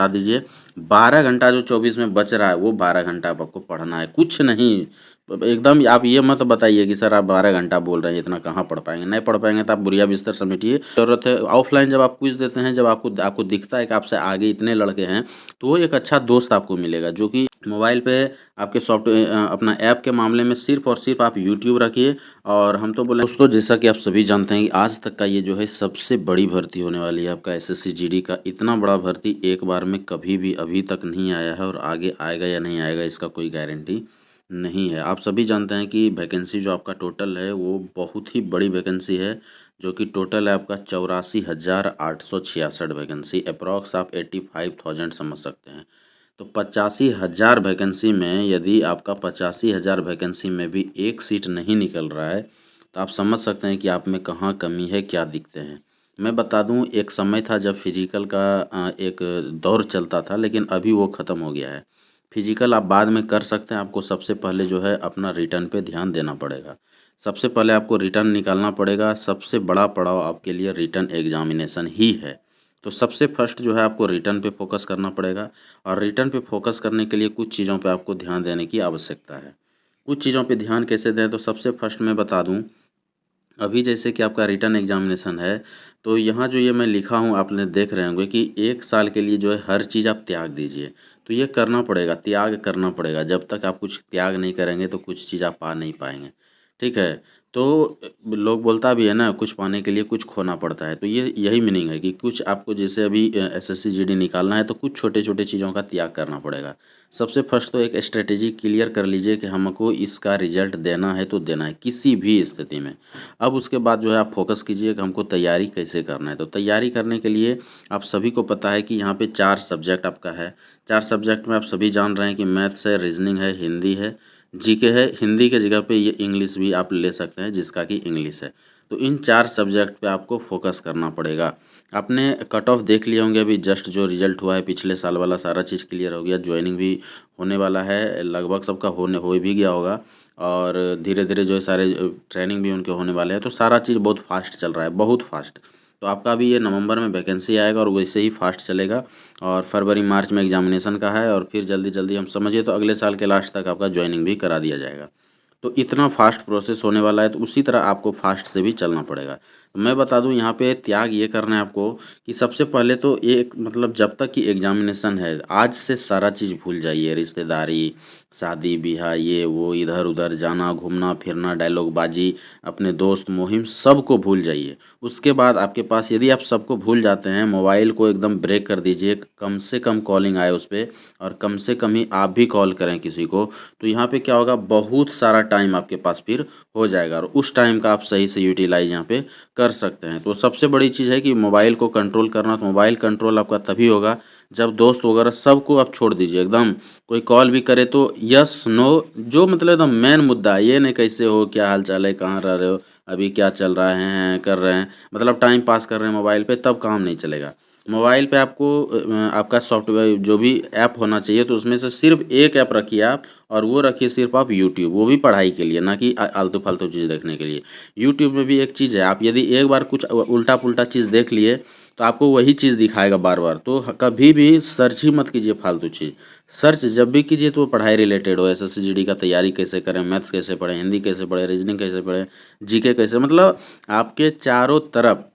बता दीजिए 12 घंटा जो 24 में बच रहा है वो 12 घंटा अब आपको पढ़ना है, कुछ नहीं। एकदम आप ये मत बताइए कि सर आप 12 घंटा बोल रहे हैं, इतना कहाँ पढ़ पाएंगे। नहीं पढ़ पाएंगे तो आप बुढ़िया बिस्तर समेटिए। ज़रूरत है ऑफलाइन जब आप क्विज देते हैं, जब आपको आपको दिखता है कि आपसे आगे इतने लड़के हैं, तो वो एक अच्छा दोस्त आपको मिलेगा जो कि मोबाइल पे आपके सॉफ्टवेयर अपना ऐप के मामले में सिर्फ और सिर्फ आप यूट्यूब रखिए। और हम तो बोले दोस्तों, जैसा कि आप सभी जानते हैं कि आज तक का ये जो है सबसे बड़ी भर्ती होने वाली है आपका एसएससी जीडी का। इतना बड़ा भर्ती एक बार में कभी भी अभी तक नहीं आया है, और आगे आएगा या नहीं आएगा इसका कोई गारंटी नहीं है। आप सभी जानते हैं कि वैकेंसी जो आपका टोटल है वो बहुत ही बड़ी वैकेंसी है, जो कि टोटल है आपका 84,866 वैकेंसी, अप्रॉक्स आप 85,000 समझ सकते हैं। तो 85,000 वैकेंसी में यदि आपका 85,000 वैकेंसी में भी एक सीट नहीं निकल रहा है, तो आप समझ सकते हैं कि आप में कहाँ कमी है, क्या दिक्कतें हैं। मैं बता दूं, एक समय था जब फिजिकल का एक दौर चलता था, लेकिन अभी वो ख़त्म हो गया है। फिजिकल आप बाद में कर सकते हैं, आपको सबसे पहले जो है अपना रिटर्न पे ध्यान देना पड़ेगा। सबसे पहले आपको रिटर्न निकालना पड़ेगा। सबसे बड़ा पड़ाव आपके लिए रिटर्न एग्जामिनेशन ही है। तो सबसे फर्स्ट जो है आपको रिटर्न पे फोकस करना पड़ेगा, और रिटर्न पे फोकस करने के लिए कुछ चीज़ों पे आपको ध्यान देने की आवश्यकता है। कुछ चीज़ों पे ध्यान कैसे दें, तो सबसे फर्स्ट मैं बता दूं, अभी जैसे कि आपका रिटर्न एग्जामिनेशन है, तो यहाँ जो ये मैं लिखा हूँ आपने देख रहे होंगे कि 1 साल के लिए जो है हर चीज़ आप त्याग दीजिए। तो ये करना पड़ेगा, त्याग करना पड़ेगा। जब तक आप कुछ त्याग नहीं करेंगे तो कुछ चीज़ आप पा नहीं पाएंगे। ठीक है। तो लोग बोलता भी है ना, कुछ पाने के लिए कुछ खोना पड़ता है। तो ये यही मीनिंग है कि कुछ आपको जैसे अभी एसएससी जीडी निकालना है, तो कुछ छोटे छोटे चीज़ों का त्याग करना पड़ेगा। सबसे फर्स्ट तो एक स्ट्रेटेजी क्लियर कर लीजिए कि हमको इसका रिजल्ट देना है तो देना है किसी भी स्थिति में। अब उसके बाद जो है आप फोकस कीजिए कि हमको तैयारी कैसे करना है। तो तैयारी करने के लिए आप सभी को पता है कि यहाँ पे 4 सब्जेक्ट आपका है। 4 सब्जेक्ट में आप सभी जान रहे हैं कि मैथ्स है, रीजनिंग है, हिंदी है, जीके है। हिंदी के जगह पे ये इंग्लिश भी आप ले सकते हैं, जिसका कि इंग्लिश है। तो इन 4 सब्जेक्ट पे आपको फोकस करना पड़ेगा। आपने कट ऑफ देख लिए होंगे, अभी जस्ट जो रिजल्ट हुआ है पिछले साल वाला सारा चीज़ क्लियर हो गया। ज्वाइनिंग भी होने वाला है, लगभग सबका हो भी गया होगा, और धीरे धीरे जो है सारे ट्रेनिंग भी उनके होने वाले हैं। तो सारा चीज़ बहुत फास्ट चल रहा है, बहुत फास्ट। तो आपका भी ये नवंबर में वैकेंसी आएगा और वैसे ही फास्ट चलेगा, और फरवरी मार्च में एग्जामिनेशन का है, और फिर जल्दी जल्दी हम समझिए तो अगले साल के लास्ट तक आपका ज्वाइनिंग भी करा दिया जाएगा। तो इतना फास्ट प्रोसेस होने वाला है, तो उसी तरह आपको फास्ट से भी चलना पड़ेगा। तो मैं बता दूं, यहाँ पे त्याग ये करना है आपको कि सबसे पहले तो एक मतलब जब तक कि एग्जामिनेशन है, आज से सारा चीज़ भूल जाइए। रिश्तेदारी, शादी ब्याह, ये वो, इधर उधर जाना, घूमना फिरना, डायलॉग बाजी, अपने दोस्त मुहिम, सबको भूल जाइए। उसके बाद आपके पास यदि आप सबको भूल जाते हैं, मोबाइल को एकदम ब्रेक कर दीजिए। कम से कम कॉलिंग आए उस पर, और कम से कम ही आप भी कॉल करें किसी को। तो यहाँ पे क्या होगा, बहुत सारा टाइम आपके पास फिर हो जाएगा, और उस टाइम का आप सही से यूटिलाइज यहाँ पे कर सकते हैं। तो सबसे बड़ी चीज़ है कि मोबाइल को कंट्रोल करना। तो मोबाइल कंट्रोल आपका तभी होगा जब दोस्त वगैरह सबको आप छोड़ दीजिए एकदम। कोई कॉल भी करे तो यस नो, जो मतलब एकदम मेन मुद्दा है, ये नहीं कैसे हो, क्या हाल चाल है, कहाँ रह रहे हो, अभी क्या चल रहा है, कर रहे हैं, मतलब टाइम पास कर रहे हैं मोबाइल पे, तब काम नहीं चलेगा। मोबाइल पे आपको आपका सॉफ्टवेयर जो भी ऐप होना चाहिए, तो उसमें से सिर्फ एक ऐप रखिए आप, और वो रखिए सिर्फ आप यूट्यूब, वो भी पढ़ाई के लिए, ना कि आलतू फालतू चीज़ देखने के लिए। यूट्यूब में भी एक चीज़ है, आप यदि एक बार कुछ उल्टा पुल्टा चीज़ देख लिए, तो आपको वही चीज़ दिखाएगा बार बार। तो कभी भी सर्च ही मत कीजिए फालतू चीज़। सर्च जब भी कीजिए तो वो पढ़ाई रिलेटेड हो, एसएससी जीडी का तैयारी कैसे करें, मैथ्स कैसे पढ़ें, हिंदी कैसे पढ़ें, रीजनिंग कैसे पढ़ें, जीके कैसे, मतलब आपके चारों तरफ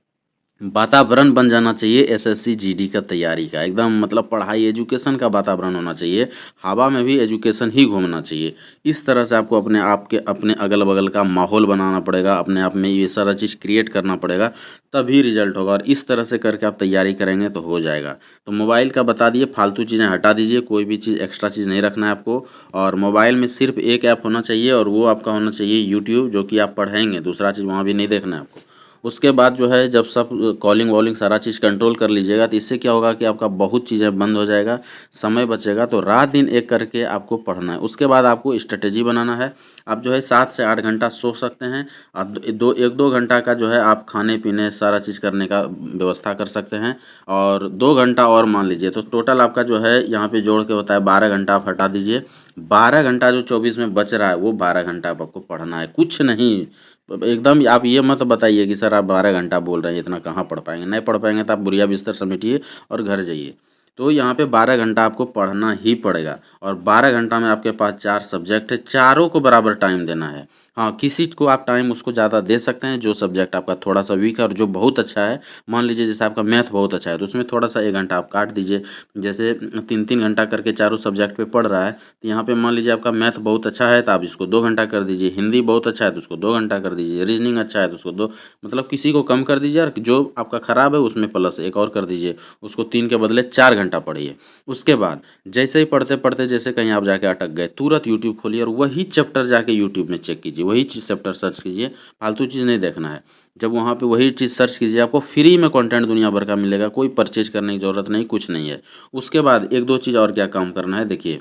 वातावरण बन जाना चाहिए एसएससी जीडी का तैयारी का। एकदम मतलब पढ़ाई एजुकेशन का वातावरण होना चाहिए। हवा में भी एजुकेशन ही घूमना चाहिए। इस तरह से आपको अपने आप के अपने अगल बगल का माहौल बनाना पड़ेगा, अपने आप में ये सारा चीज़ क्रिएट करना पड़ेगा, तभी रिजल्ट होगा। और इस तरह से करके आप तैयारी करेंगे तो हो जाएगा। तो मोबाइल का बता दिए, फालतू चीज़ें हटा दीजिए, कोई भी चीज़ एक्स्ट्रा चीज़ नहीं रखना है आपको। और मोबाइल में सिर्फ एक ऐप होना चाहिए, और वो आपका होना चाहिए यूट्यूब, जो कि आप पढ़ेंगे, दूसरा चीज़ वहाँ भी नहीं देखना है आपको। उसके बाद जो है जब सब कॉलिंग वॉलिंग सारा चीज़ कंट्रोल कर लीजिएगा, तो इससे क्या होगा कि आपका बहुत चीज़ें बंद हो जाएगा, समय बचेगा। तो रात दिन एक करके आपको पढ़ना है। उसके बाद आपको स्ट्रेटेजी बनाना है। आप जो है 7 से 8 घंटा सो सकते हैं, और 1-2 घंटा का जो है आप खाने पीने सारा चीज़ करने का व्यवस्था कर सकते हैं, और 2 घंटा और मान लीजिए, तो टोटल आपका जो है यहाँ पे जोड़ के होता है 12 घंटा। आप हटा दीजिए, 12 घंटा जो 24 में बच रहा है वो 12 घंटा अब आपको पढ़ना है, कुछ नहीं। एकदम आप ये मत बताइए कि सर आप 12 घंटा बोल रहे हैं, इतना कहाँ पढ़ पाएंगे। नहीं पढ़ पाएंगे तो आप बुढ़िया बिस्तर समेटिए और घर जाइए। तो यहाँ पे 12 घंटा आपको पढ़ना ही पड़ेगा और 12 घंटा में आपके पास 4 सब्जेक्ट है, चारों को बराबर टाइम देना है। हाँ, किसी को आप टाइम उसको ज़्यादा दे सकते हैं जो सब्जेक्ट आपका थोड़ा-सा वीक है और जो बहुत अच्छा है, मान लीजिए जैसे आपका मैथ बहुत अच्छा है तो उसमें थोड़ा-सा 1 घंटा आप काट दीजिए। जैसे 3-3 घंटा करके चारों सब्जेक्ट पे पढ़ रहा है, तो यहाँ पे मान लीजिए आपका मैथ बहुत अच्छा है तो आप इसको 2 घंटा कर दीजिए, हिंदी बहुत अच्छा है तो उसको 2 घंटा कर दीजिए, रीजनिंग अच्छा है तो उसको 2, मतलब किसी को कम कर दीजिए और जो आपका खराब है उसमें प्लस 1 और कर दीजिए, उसको 3 के बदले 4 घंटा पढ़िए। उसके बाद जैसे ही पढ़ते-पढ़ते जैसे कहीं आप जाके अटक गए, तुरंत यूट्यूब खोलिए और वही चैप्टर जाके यूट्यूब में चेक कीजिए, वही चीज़ चैप्टर सर्च कीजिए, फालतू चीज़ नहीं देखना है। जब वहाँ पे वही चीज़ सर्च कीजिए, आपको फ्री में कंटेंट दुनिया भर का मिलेगा, कोई परचेज़ करने की ज़रूरत नहीं, कुछ नहीं है। उसके बाद 1-2 चीज़ और क्या काम करना है देखिए,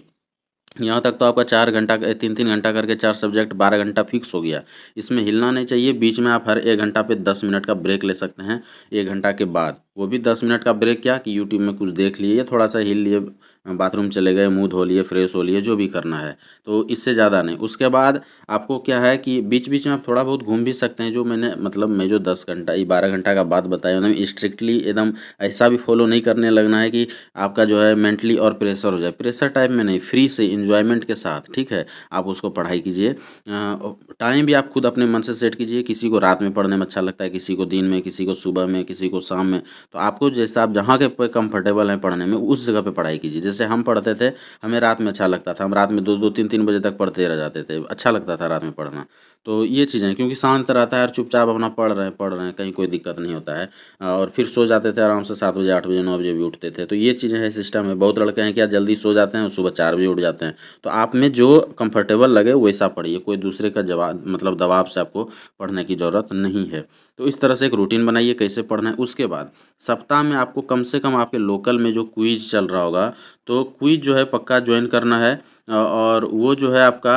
यहाँ तक तो आपका 4 घंटा 3-3 घंटा करके 4 सब्जेक्ट 12 घंटा फिक्स हो गया। इसमें हिलना नहीं चाहिए, बीच में आप हर 1 घंटा पे 10 मिनट का ब्रेक ले सकते हैं, 1 घंटा के बाद। वो भी 10 मिनट का ब्रेक क्या कि यूट्यूब में कुछ देख लिए या थोड़ा-सा हिल लिए, बाथरूम चले गए, मुँह धो लिए, फ्रेश हो लिए, जो भी करना है। तो इससे ज़्यादा नहीं। उसके बाद आपको क्या है कि बीच-बीच में आप थोड़ा बहुत घूम भी सकते हैं, जो मैंने मतलब मैं जो 10 घंटा ये 12 घंटा का बात बताया ना, स्ट्रिक्टली एकदम ऐसा भी फ़ॉलो नहीं करने लगना है कि आपका जो है मेंटली और प्रेशर हो जाए। प्रेशर टाइप में नहीं, फ्री से एन्जॉयमेंट के साथ, ठीक है? आप उसको पढ़ाई कीजिए। टाइम भी आप खुद अपने मन से सेट कीजिए, किसी को रात में पढ़ने में अच्छा लगता है, किसी को दिन में, किसी को सुबह में, किसी को शाम में। तो आपको जैसा आप जहाँ के पे कंफर्टेबल हैं पढ़ने में, उस जगह पे पढ़ाई कीजिए। जैसे हम पढ़ते थे, हमें रात में अच्छा लगता था, हम रात में 2-2 3-3 बजे तक पढ़ते रह जाते थे, अच्छा लगता था रात में पढ़ना। तो ये चीज़ें हैं क्योंकि शांत रहता है और चुपचाप अपना पढ़ रहे हैं, कहीं कोई दिक्कत नहीं होता है। और फिर सो जाते थे आराम से 7 बजे, 8 बजे, 9 बजे भी उठते थे। तो ये चीज़ें हैं, सिस्टम है। बहुत लड़के हैं क्या जल्दी सो जाते हैं और सुबह 4 बजे उठ जाते हैं। तो आप में जो कंफर्टेबल लगे वैसा पढ़िए, कोई दूसरे का मतलब दबाव से आपको पढ़ने की ज़रूरत नहीं है। तो इस तरह से एक रूटीन बनाइए कैसे पढ़ना है। उसके बाद सप्ताह में आपको कम से कम आपके लोकल में जो क्विज़ चल रहा होगा, तो क्विज़ जो है पक्का जॉइन करना है। और वो जो है आपका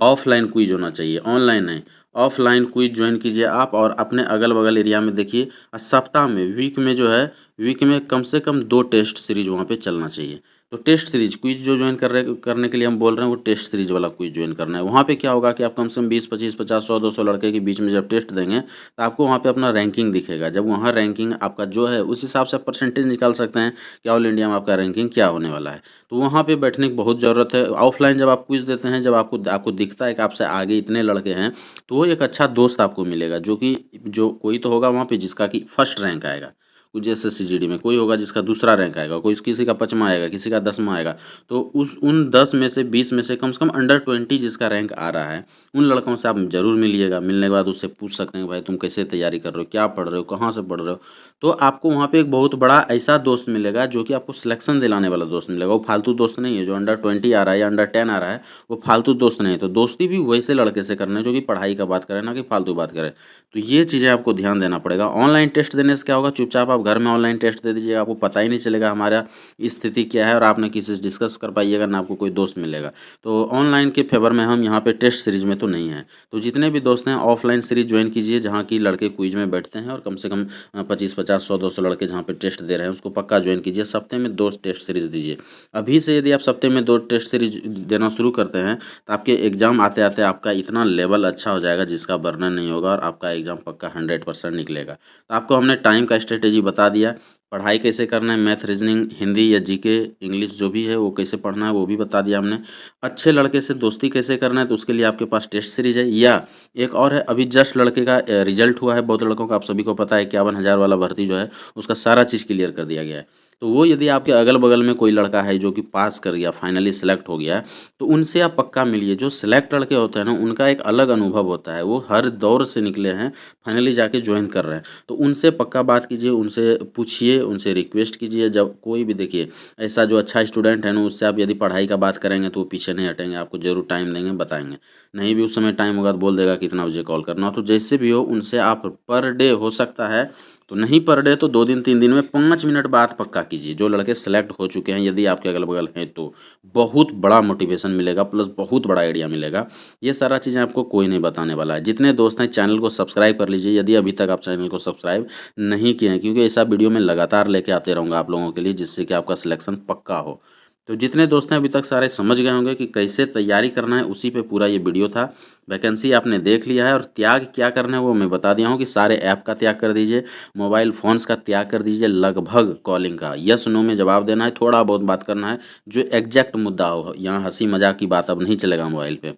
ऑफ़लाइन क्विज़ होना चाहिए, ऑनलाइन नहीं। ऑफ़लाइन क्विज़ जॉइन कीजिए आप और अपने अगल-बगल एरिया में देखिए, सप्ताह में, वीक में जो है, वीक में कम से कम 2 टेस्ट सीरीज़ वहाँ पे चलना चाहिए। तो टेस्ट सीरीज़ क्विज़ जो जॉइन करने के लिए हम बोल रहे हैं, वो टेस्ट सीरीज़ वाला क्विज़ जॉइन करना है। वहाँ पे क्या होगा कि आप कम से कम 20, 25, 50, 100, 200 लड़के के बीच में जब टेस्ट देंगे, तो आपको वहाँ पे अपना रैंकिंग दिखेगा। जब वहाँ रैंकिंग आपका जो है, उस हिसाब से आप परसेंटेज निकाल सकते हैं कि ऑल इंडिया में आपका रैंकिंग क्या होने वाला है। तो वहाँ पे बैठने की बहुत ज़रूरत है। ऑफ़लाइन जब आप क्विज़ देते हैं, जब आपको आपको दिखता है कि आपसे आगे इतने लड़के हैं, तो वो एक अच्छा दोस्त आपको मिलेगा जो कोई तो होगा वहाँ पे जिसका कि फर्स्ट रैंक आएगा। कुछ एसएससी-जीडी में कोई होगा जिसका दूसरा रैंक आएगा, कोई किसी का 5वाँ आएगा, किसी का 10वाँ आएगा। तो उस उन 10 में से 20 में से कम से कम अंडर 20 जिसका रैंक आ रहा है, उन लड़कों से आप ज़रूर मिलिएगा। मिलने के बाद उससे पूछ सकते हैं, भाई तुम कैसे तैयारी कर रहे हो? क्या पढ़ रहे हो? कहाँ से पढ़ रहे हो? तो आपको वहाँ पे एक बहुत बड़ा ऐसा दोस्त मिलेगा जो कि आपको सिलेक्शन दिलाने वाला दोस्त मिलेगा। वो फालतू दोस्त नहीं है, जो अंडर 20 आ रहा है या अंडर 10 आ रहा है, वो फालतू दोस्त नहीं है। तो दोस्ती भी वैसे लड़के से करना है जो कि पढ़ाई का बात करे, ना कि फालतू बात करे। तो ये चीज़ें आपको ध्यान देना पड़ेगा। ऑनलाइन टेस्ट देने से क्या होगा, चुपचाप आप घर में ऑनलाइन टेस्ट दे दीजिएगा, आपको पता ही नहीं चलेगा हमारा स्थिति क्या है और आप ना किसी से डिस्कस कर पाइएगा, ना आपको कोई दोस्त मिलेगा। तो ऑनलाइन के फ़ेवर में हम यहाँ पे टेस्ट सीरीज़ में तो नहीं हैं। तो जितने भी दोस्त हैं ऑफ़लाइन सीरीज़ जॉइन कीजिए, जहाँ की लड़के क्विज़ में बैठते हैं और कम से कम 25-50, 100-200 लड़के जहाँ पे टेस्ट दे रहे हैं, उसको पक्का जॉइन कीजिए। सप्ते में 2 टेस्ट सीरीज़ दीजिए। अभी से यदि आप सप्ते में 2 टेस्ट सीरीज़ देना शुरू करते हैं, तो आपके एग्ज़ाम आते-आते आपका इतना लेवल अच्छा हो जाएगा जिसका वर्णन नहीं होगा और आपका एग्ज़ाम पक्का 100% निकलेगा। तो आपको हमने टाइम का स्ट्रैटेजी बता दिया, पढ़ाई कैसे करना है, मैथ, रीज़निंग, हिंदी या जीके, इंग्लिश जो भी है वो कैसे पढ़ना है वो भी बता दिया हमने। अच्छे लड़के से दोस्ती कैसे करना है, तो उसके लिए आपके पास टेस्ट सीरीज़ है। या एक और है, अभी जस्ट लड़के का रिज़ल्ट हुआ है, बहुत लड़कों का, आप सभी को पता है 51,000 वाला भर्ती जो है, उसका सारा चीज़ क्लियर कर दिया गया है। तो वो यदि आपके अगल-बगल में कोई लड़का है जो कि पास कर गया, फाइनली सेलेक्ट हो गया है, तो उनसे आप पक्का मिलिए। जो सिलेक्ट लड़के होते हैं ना, उनका एक अलग अनुभव होता है, वो हर दौर से निकले हैं, फाइनली जाके जॉइन कर रहे हैं। तो उनसे पक्का बात कीजिए, उनसे पूछिए, उनसे रिक्वेस्ट कीजिए। जब कोई भी देखिए ऐसा जो अच्छा स्टूडेंट है ना, उससे आप यदि पढ़ाई का बात करेंगे तो वो पीछे नहीं हटेंगे, आपको ज़रूर टाइम देंगे, बताएँगे। नहीं भी उस समय टाइम होगा तो बोल देगा कितना बजे कॉल करना हो। तो जैसे भी हो उनसे आप पर डे हो सकता है, तो नहीं पर डे तो 2 दिन 3 दिन में 5 मिनट बात पक्का कीजिए। जो लड़के सेलेक्ट हो चुके हैं यदि आपके अगल-बगल हैं तो बहुत बड़ा मोटिवेशन मिलेगा, प्लस बहुत बड़ा आइडिया मिलेगा। ये सारा चीज़ें आपको कोई नहीं बताने वाला है। जितने दोस्त हैं चैनल को सब्सक्राइब कर लीजिए यदि अभी तक आप चैनल को सब्सक्राइब नहीं किए हैं, क्योंकि ऐसा वीडियो मैं लगातार लेके आते रहूँगा आप लोगों के लिए, जिससे कि आपका सिलेक्शन पक्का हो। तो जितने दोस्त हैं अभी तक सारे समझ गए होंगे कि कैसे तैयारी करना है, उसी पे पूरा ये वीडियो था। वैकेंसी आपने देख लिया है और त्याग क्या करना है वो मैं बता दिया हूँ कि सारे ऐप का त्याग कर दीजिए, मोबाइल फ़ोन्स का त्याग कर दीजिए, लगभग कॉलिंग का यस नो में जवाब देना है, थोड़ा बहुत बात करना है, जो एग्जैक्ट मुद्दा हो। यहाँ हँसी मज़ाक की बात अब नहीं चलेगा मोबाइल पे।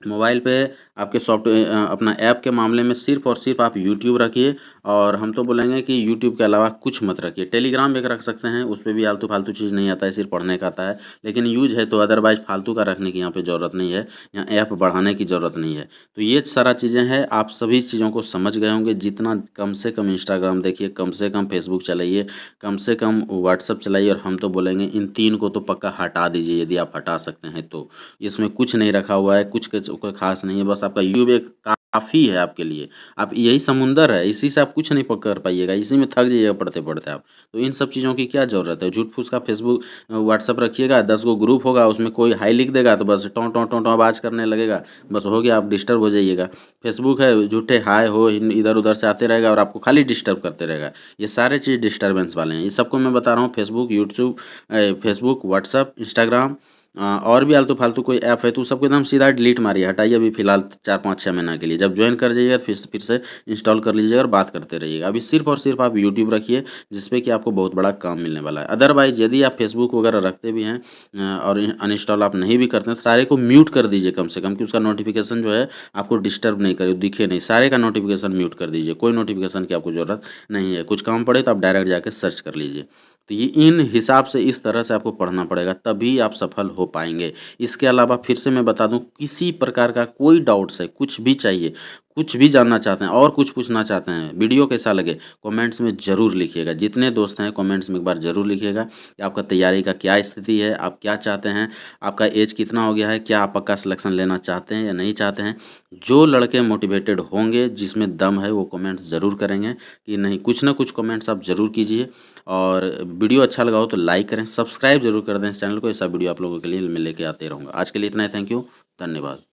मोबाइल पे आपके अपना ऐप के मामले में सिर्फ़ और सिर्फ़ आप यूट्यूब रखिए, और हम तो बोलेंगे कि यूट्यूब के अलावा कुछ मत रखिए। टेलीग्राम एक रख सकते हैं, उसपे भी आलतू-फालतू चीज़ नहीं आता है, सिर्फ़ पढ़ने का आता है, लेकिन यूज़ है तो अदरवाइज़ फालतू का रखने की यहाँ पे ज़रूरत नहीं है, यहाँ ऐप बढ़ाने की ज़रूरत नहीं है। तो ये सारा चीज़ें हैं, आप सभी चीज़ों को समझ गए होंगे। जितना कम से कम इंस्टाग्राम देखिए, कम से कम फेसबुक चलाइए, कम से कम व्हाट्सएप चलाइए, और हम तो बोलेंगे इन 3 को तो पक्का हटा दीजिए यदि आप हटा सकते हैं तो। इसमें कुछ नहीं रखा हुआ है, कुछ कोई ख़ास नहीं है, बस आपका यूट्यूब एक काफ़ी है आपके लिए। आप यही समुंदर है, इसी से आप कुछ नहीं पकड़ पाइएगा, इसी में थक जाइएगा पढ़ते-पढ़ते आप। तो इन सब चीज़ों की क्या ज़रूरत है? झूठ-फूस का फेसबुक व्हाट्सएप रखिएगा, 10 गो ग्रुप होगा, उसमें कोई हाय लिख देगा तो बस टॉँ टॉँ टॉँ टॉँ आवाज़ करने लगेगा, बस हो गया, आप डिस्टर्ब हो जाइएगा। फेसबुक है, झूठे हाय हो इधर-उधर से आते रहेगा और आपको खाली डिस्टर्ब करते रहेगा। ये सारे चीज़ डिस्टर्बेंस वाले हैं, ये सबको मैं बता रहा हूँ। फेसबुक, व्हाट्सएप, इंस्टाग्राम, और भी आलतू-फालतू कोई ऐप है तो उस सबको एकदम सीधा डिलीट मारिए, हटाइए अभी फ़िलहाल 4, 5, 6 महीना के लिए। जब जॉइन कर जाइएगा फिर से इंस्टॉल कर लीजिएगा और बात करते रहिएगा। अभी सिर्फ़ और सिर्फ़ आप यूट्यूब रखिए, जिसपे कि आपको बहुत बड़ा काम मिलने वाला है। अदरवाइज़ यदि आप फेसबुक वगैरह रखते भी हैं और अनइंस्टॉल आप नहीं भी करते हैं, तो सारे को म्यूट कर दीजिए कम से कम, कि उसका नोटिफ़िकेशन जो है आपको डिस्टर्ब नहीं करे, दिखे नहीं। सारे का नोटिफ़िकेशन म्यूट कर दीजिए, कोई नोटिफ़िकेशन की आपको ज़रूरत नहीं है। कुछ काम पड़े तो आप डायरेक्ट जाके सर्च कर लीजिए। तो ये इन हिसाब से इस तरह से आपको पढ़ना पड़ेगा, तभी आप सफल हो पाएँगे। इसके अलावा फिर से मैं बता दूँ, किसी प्रकार का कोई डाउट्स है, कुछ भी चाहिए, कुछ भी जानना चाहते हैं और कुछ पूछना चाहते हैं, वीडियो कैसा लगे, कमेंट्स में ज़रूर लिखिएगा। जितने दोस्त हैं कमेंट्स में एक बार ज़रूर लिखिएगा कि आपका तैयारी का क्या स्थिति है, आप क्या चाहते हैं, आपका एज कितना हो गया है, क्या आप पक्का सिलेक्शन लेना चाहते हैं या नहीं चाहते हैं। जो लड़के मोटिवेटेड होंगे, जिसमें दम है, वो कमेंट्स ज़रूर करेंगे कि नहीं, कुछ ना कुछ कमेंट्स आप ज़रूर कीजिए। और वीडियो अच्छा लगा हो तो लाइक करें, सब्सक्राइब ज़रूर कर दें इस चैनल को। ऐसा वीडियो आप लोगों के लिए मैं लेके आते रहूँगा। आज के लिए इतना ही, थैंक यू, धन्यवाद।